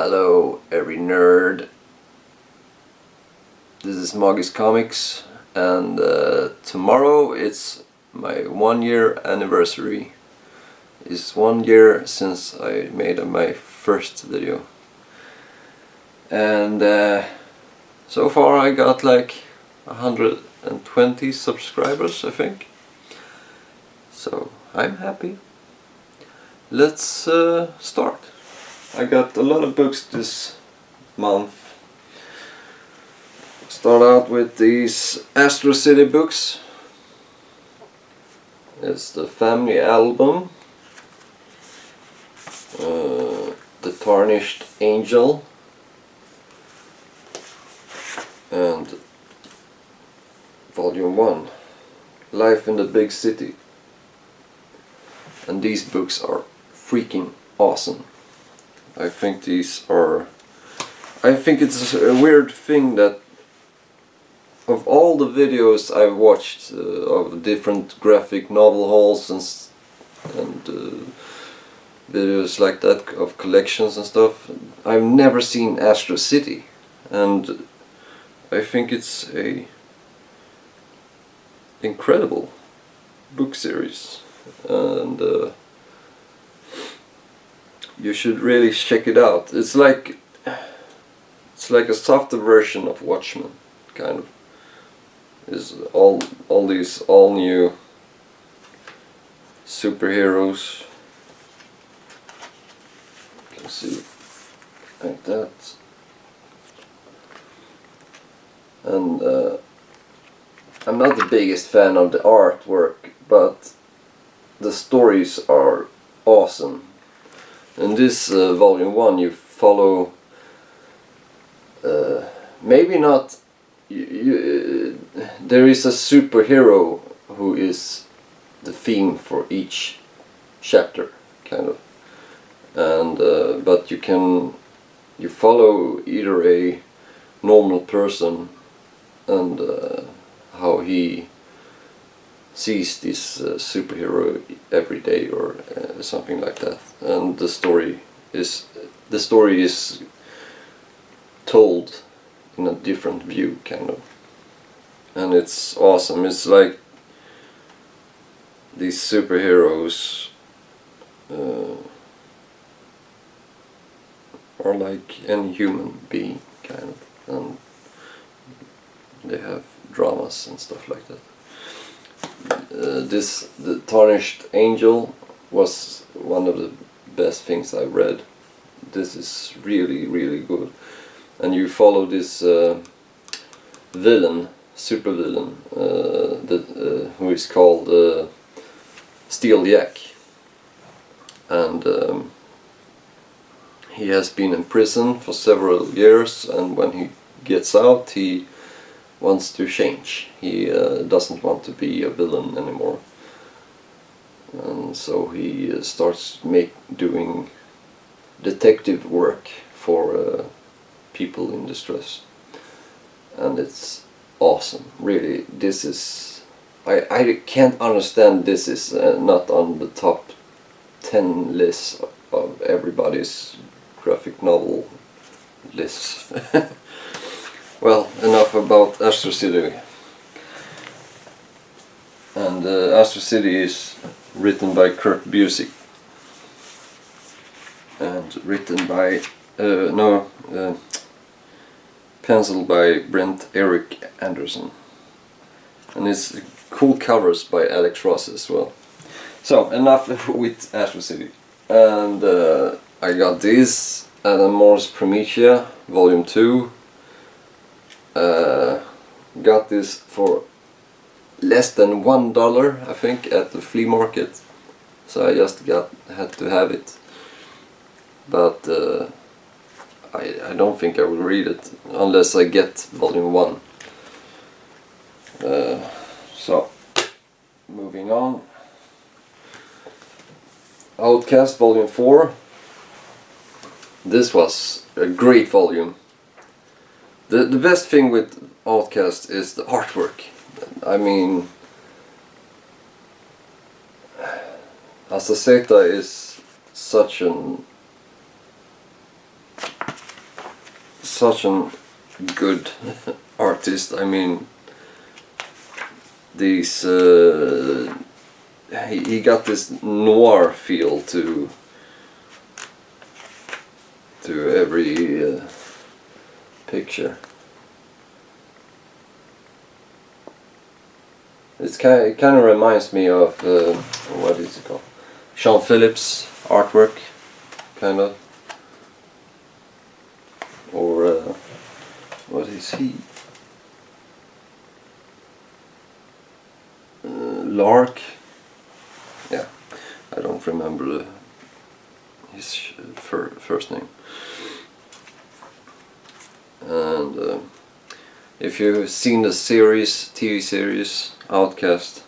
Hello, every nerd. This is Moggy's Comics, and tomorrow it's my 1 year anniversary. It's 1 year since I made my first video, and so far I got like 120 subscribers, I think. So I'm happy. Let's start. I got a lot of books this month. Start out with these Astro City books. It's the family album, The Tarnished Angel, and Volume 1, Life in the Big City. And these books are freaking awesome. I think it's a weird thing that of all the videos I've watched of different graphic novel hauls and videos like that of collections and stuff, I've never seen Astro City, and I think it's a incredible book series, and you should really check it out. It's like a softer version of Watchmen, kind of. Is all these all new superheroes. You can see like that, and I'm not the biggest fan of the artwork, but the stories are awesome. In this volume 1 you follow maybe not there is a superhero who is the theme for each chapter, kind of, and but you follow either a normal person and how he sees this superhero every day, or something like that, and the story is told in a different view, kind of, and it's awesome. It's like these superheroes are like any human being, kind of, and they have dramas and stuff like that. The Tarnished Angel was one of the best things I read. This is really, really good. And you follow this villain, super villain, who is called Steel Jack, and he has been in prison for several years, and when he gets out he wants to change. He doesn't want to be a villain anymore, and so he starts doing detective work for people in distress, and it's awesome. Really, this is I can't understand this is not on the top 10 list of everybody's graphic novel lists. Well, enough about Astro City. And Astro City is written by Kurt Busiek and written by penciled by Brent Eric Anderson, and it's cool covers by Alex Ross as well. So enough with Astro City, and I got this Alan Moore's Promethea Volume 2. Got this for less than $1, I think, at the flea market, so I just had to have it. But I don't think I will read it unless I get Volume 1. So, moving on. Outcast Volume 4. This was a great volume. The best thing with Outcast is the artwork. I mean, Astro City is such an such a good artist. I mean, these he got this noir feel to every picture. It kind of reminds me of what is it called? Sean Phillips artwork, kind of. Or what is he? Lark. Yeah, I don't remember his first name. And if you've seen the TV series Outcast,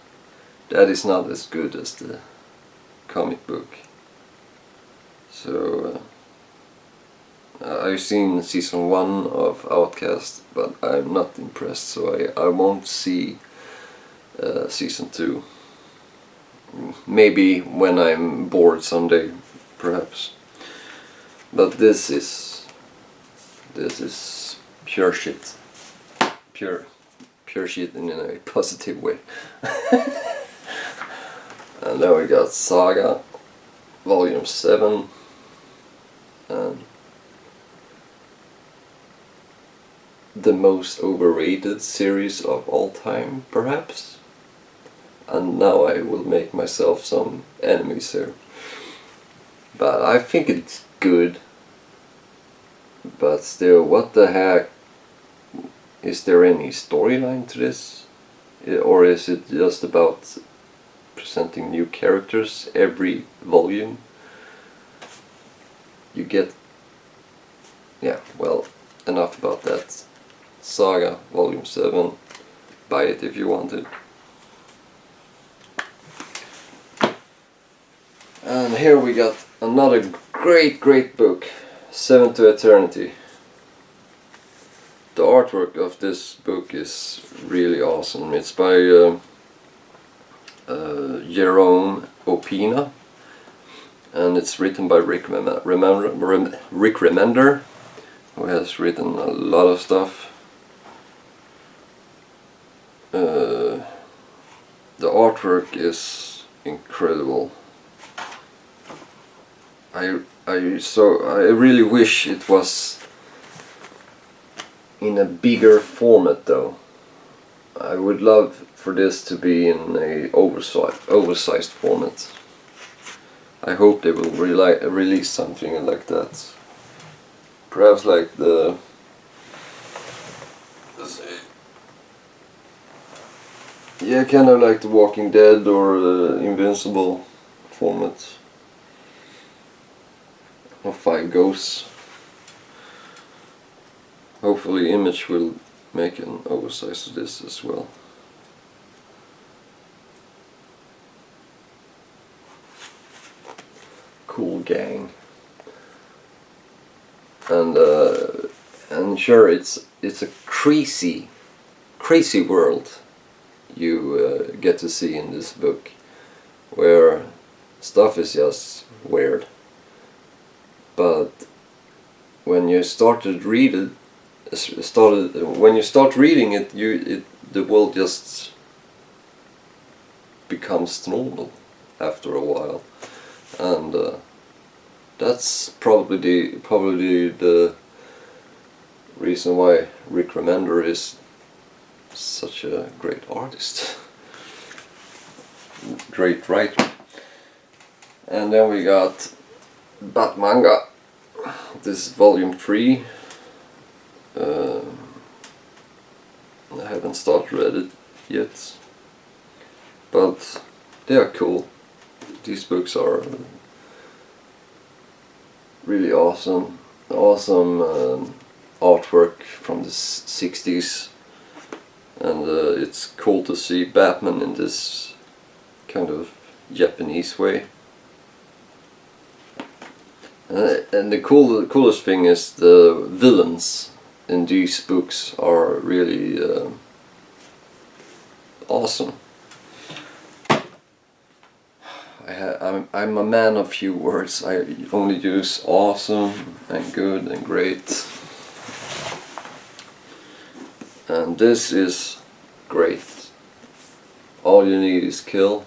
that is not as good as the comic book. So I've seen season 1 of Outcast, but I'm not impressed, so I won't see season 2. Maybe when I'm bored someday, perhaps. But this is pure shit. Pure shit in a positive way. And then we got Saga, Volume 7, and the most overrated series of all time, perhaps. And now I will make myself some enemies here. But I think it's good. But still, what the heck? Is there any storyline to this? Or is it just about presenting new characters every volume? You get... Yeah, well, enough about that. Saga, Volume 7. Buy it if you want it. And here we got another great book, Seven to Eternity. The artwork of this book is really awesome. It's by Jerome Opina, and it's written by Rick Remender, who has written a lot of stuff. The artwork is incredible. I really wish it was in a bigger format though. I would love for this to be in a oversized format. I hope they will release something like that. Perhaps like the... let's see. Yeah, kind of like the Walking Dead or Invincible format. Or 5 Ghosts. Hopefully Image will make an oversize of this as well. Cool gang. And sure, it's a crazy world you get to see in this book, where stuff is just weird. But when you start reading it, the world just becomes normal after a while, and that's probably the reason why Rick Remender is such a great artist, great writer. And then we got Batmanga. This is volume 3. I haven't started read it yet, but they are cool. These books are really awesome. Artwork from the 60s, and it's cool to see Batman in this kind of Japanese way. And the coolest thing is the villains in these books are really awesome. I'm a man of few words. I only use awesome and good and great. And this is great. All you need is kill.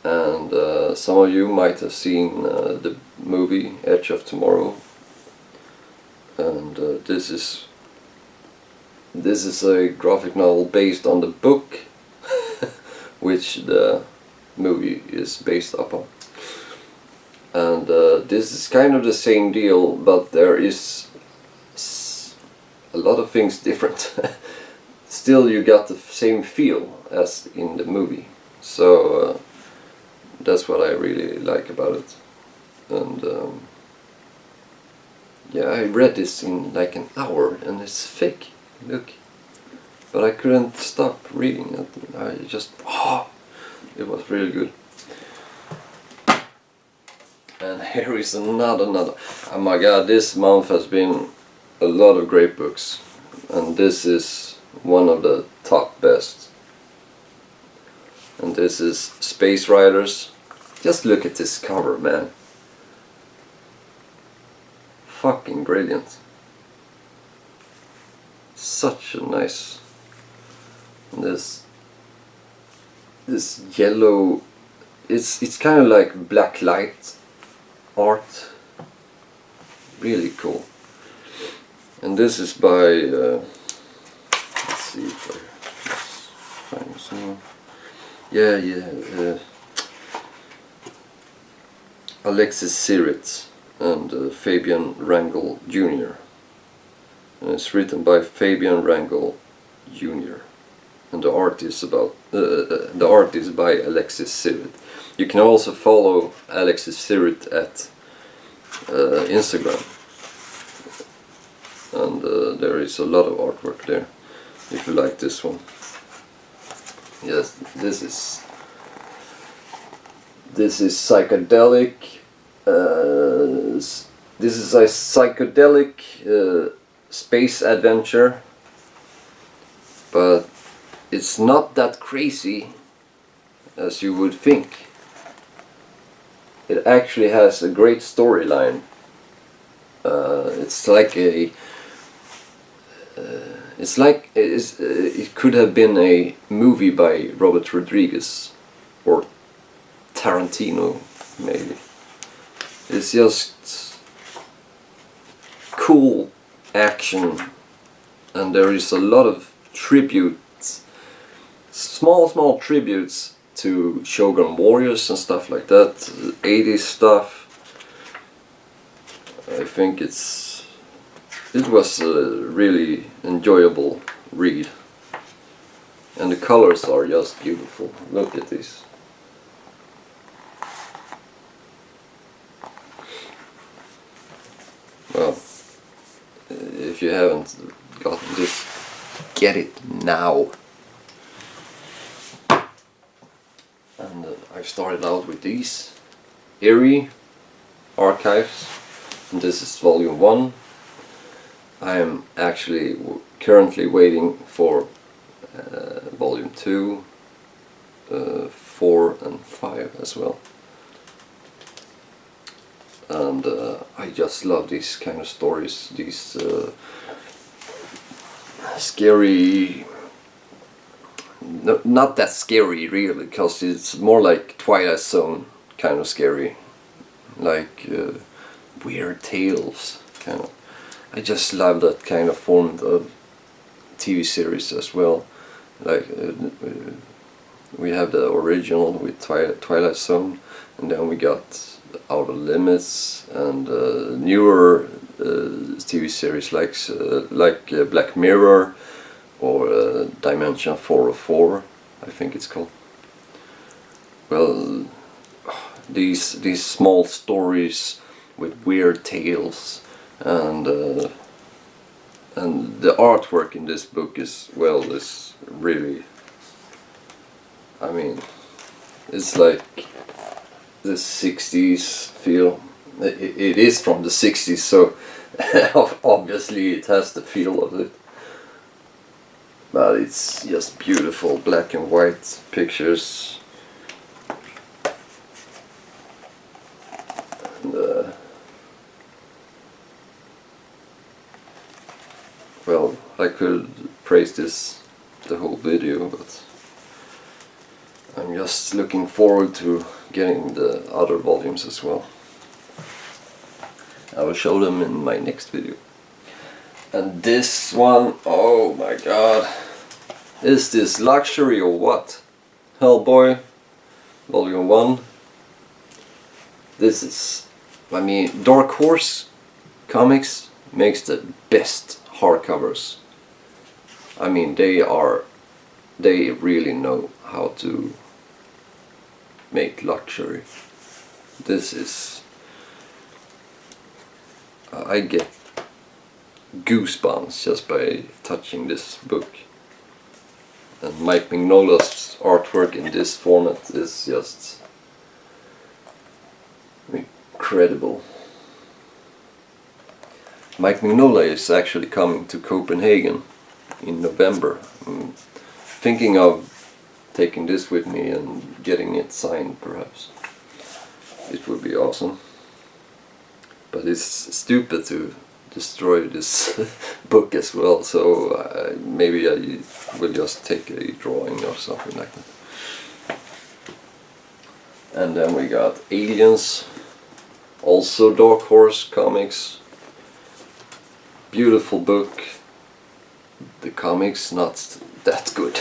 And some of you might have seen the movie Edge of Tomorrow. And this is a graphic novel based on the book which the movie is based upon. And this is kind of the same deal, but there is a lot of things different. Still you got the same feel as in the movie. So that's what I really like about it. And yeah, I read this in like an hour and it's thick, look. But I couldn't stop reading it. I just, it was really good. And here is another. Oh my god, this month has been a lot of great books. And this is one of the top best. And this is Space Riders. Just look at this cover, man. Fucking brilliant. Such a nice. And this yellow, it's kind of like black light art. Really cool. And this is by let's see if I find some. Alexis Sirit and Fabian Wrangle Jr. And it's written by Fabian Wrangle Jr. And the art is by Alexis Sirit. You can also follow Alexis Sirit at Instagram. And there is a lot of artwork there, if you like this one. Yes, this is psychedelic. This is a psychedelic space adventure, but it's not that crazy as you would think. It actually has a great storyline. It's like it could have been a movie by Robert Rodriguez or Tarantino, maybe. It's just cool action, and there is a lot of tributes, small tributes to Shogun Warriors and stuff like that, 80s stuff. I think it was a really enjoyable read, and the colors are just beautiful. Look at this. Well, if you haven't gotten this, get it now. And I started out with these Eerie Archives, and this is volume 1. I am actually currently waiting for volume 2, 4 and 5 as well. And I just love these kind of stories, these scary, no, not that scary really, because it's more like Twilight Zone kind of scary, like weird tales kind of. I just love that kind of form of TV series as well. Like we have the original with Twilight Zone, and then we got Outer Limits, and newer TV series like Black Mirror or Dimension 404, I think it's called. Well, these small stories with weird tales, and the artwork in this book is really, I mean, it's like the 60s feel. It is from the 60s, so obviously it has the feel of it. But it's just beautiful black and white pictures. And, well, I could praise this the whole video, but I'm just looking forward to getting the other volumes as well. I will show them in my next video. And this one, oh my god, is this luxury or what? Hellboy, Volume 1. This is, I mean, Dark Horse Comics makes the best hardcovers. I mean, they really know how to make luxury. This is, I get goosebumps just by touching this book. And Mike Mignola's artwork in this format is just incredible. Mike Mignola is actually coming to Copenhagen in November. I'm thinking of taking this with me and getting it signed, perhaps. It would be awesome. But it's stupid to destroy this book as well, so maybe I will just take a drawing or something like that. And then we got Aliens, also Dark Horse Comics. Beautiful book. The comics not that good.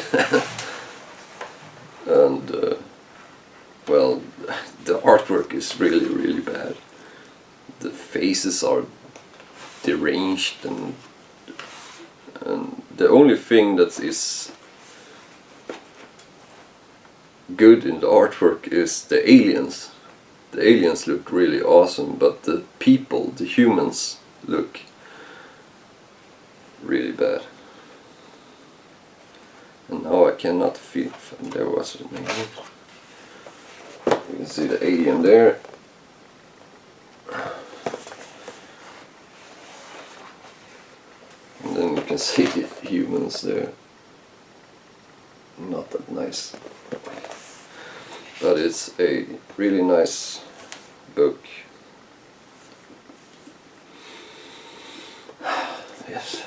And well, the artwork is really bad. The faces are deranged, and the only thing that is good in the artwork is the aliens. The aliens look really awesome, but the people, the humans, look really bad. And now I cannot feel, there was it maybe. You can see the alien there. And then you can see the humans there. Not that nice. But it's a really nice book. Yes.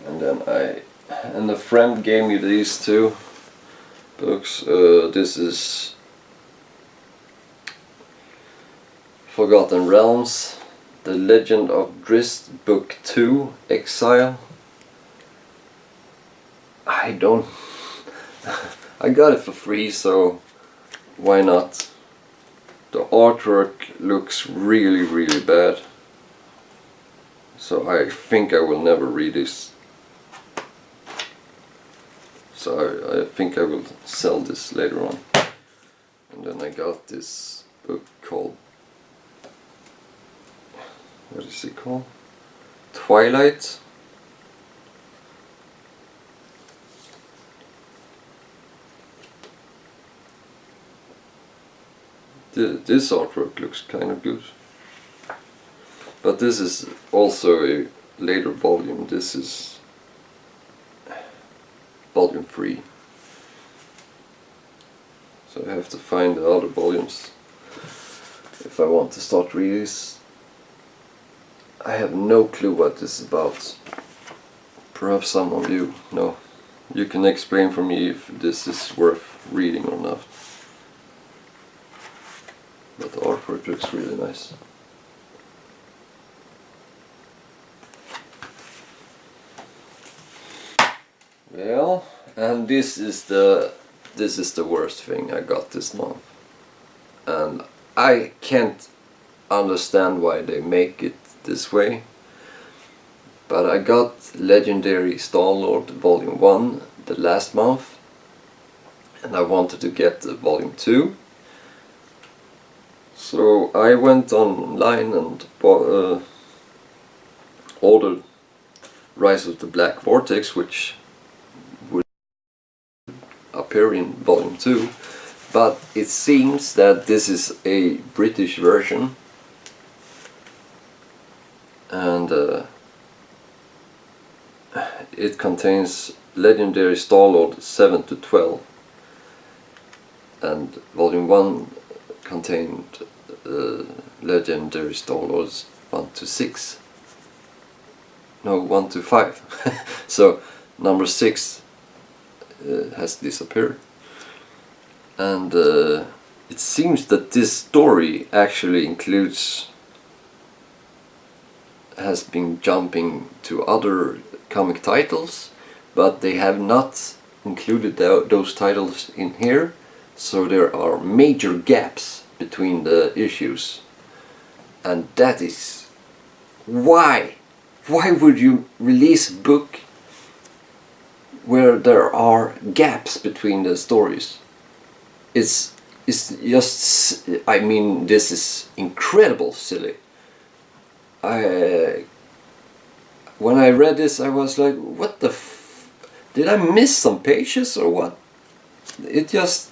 And then a friend gave me these two books. This is Forgotten Realms, The Legend of Drizzt, Book 2, Exile. I got it for free, so why not? The artwork looks really bad, so I think I will never read this. So I think I will sell this later on. And then I got this book called, what is it called? Twilight. This artwork looks kind of good. But this is also a later volume. This is volume 3. So I have to find the other volumes if I want to start reading this. I have no clue what this is about. Perhaps some of you know. You can explain for me if this is worth reading or not. But the artwork looks really nice. Well, and this is the worst thing I got this month. And I can't understand why they make it this way. But I got Legendary Star-Lord Volume 1 the last month. And I wanted to get Volume 2. So I went online and ordered Rise of the Black Vortex, which would appear in Volume 2, but it seems that this is a British version, and it contains Legendary Star-Lord 7 to 12, and Volume 1 contained Legendary Star-Lords 1 to 6. no, 1 to 5. So number 6 has disappeared. And it seems that this story actually has been jumping to other comic titles, but they have not included those titles in here, so there are major gaps between the issues. And that is why would you release a book where there are gaps between the stories? It's just, I mean, this is incredible silly. When I read this, I was like, what the did I miss some pages or what? It just,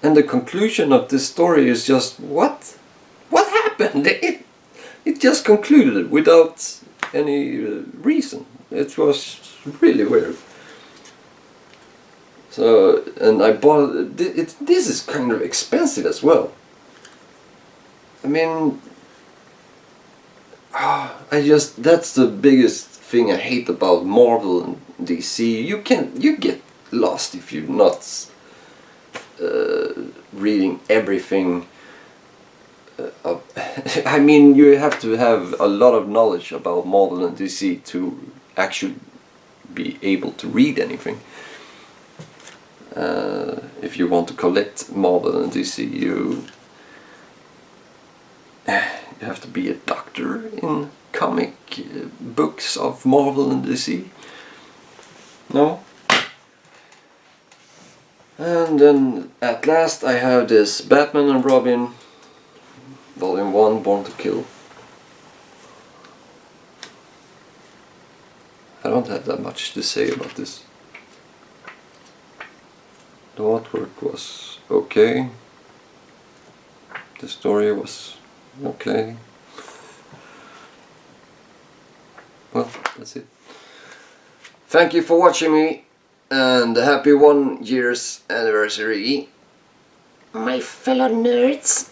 and the conclusion of this story is just, what happened? It just concluded without any reason. It was really weird. So, and I bought it. This is kind of expensive as well. I mean, that's the biggest thing I hate about Marvel and DC. You get lost if you're not reading everything. I mean, you have to have a lot of knowledge about Marvel and DC to actually be able to read anything. If you want to collect Marvel and DC, you have to be a doctor in comic books of Marvel and DC. No? And then at last I have this Batman and Robin Volume 1, Born to Kill. I don't have that much to say about this. The artwork was okay. The story was okay. Well, that's it. Thank you for watching me, and happy 1 year's anniversary, my fellow nerds.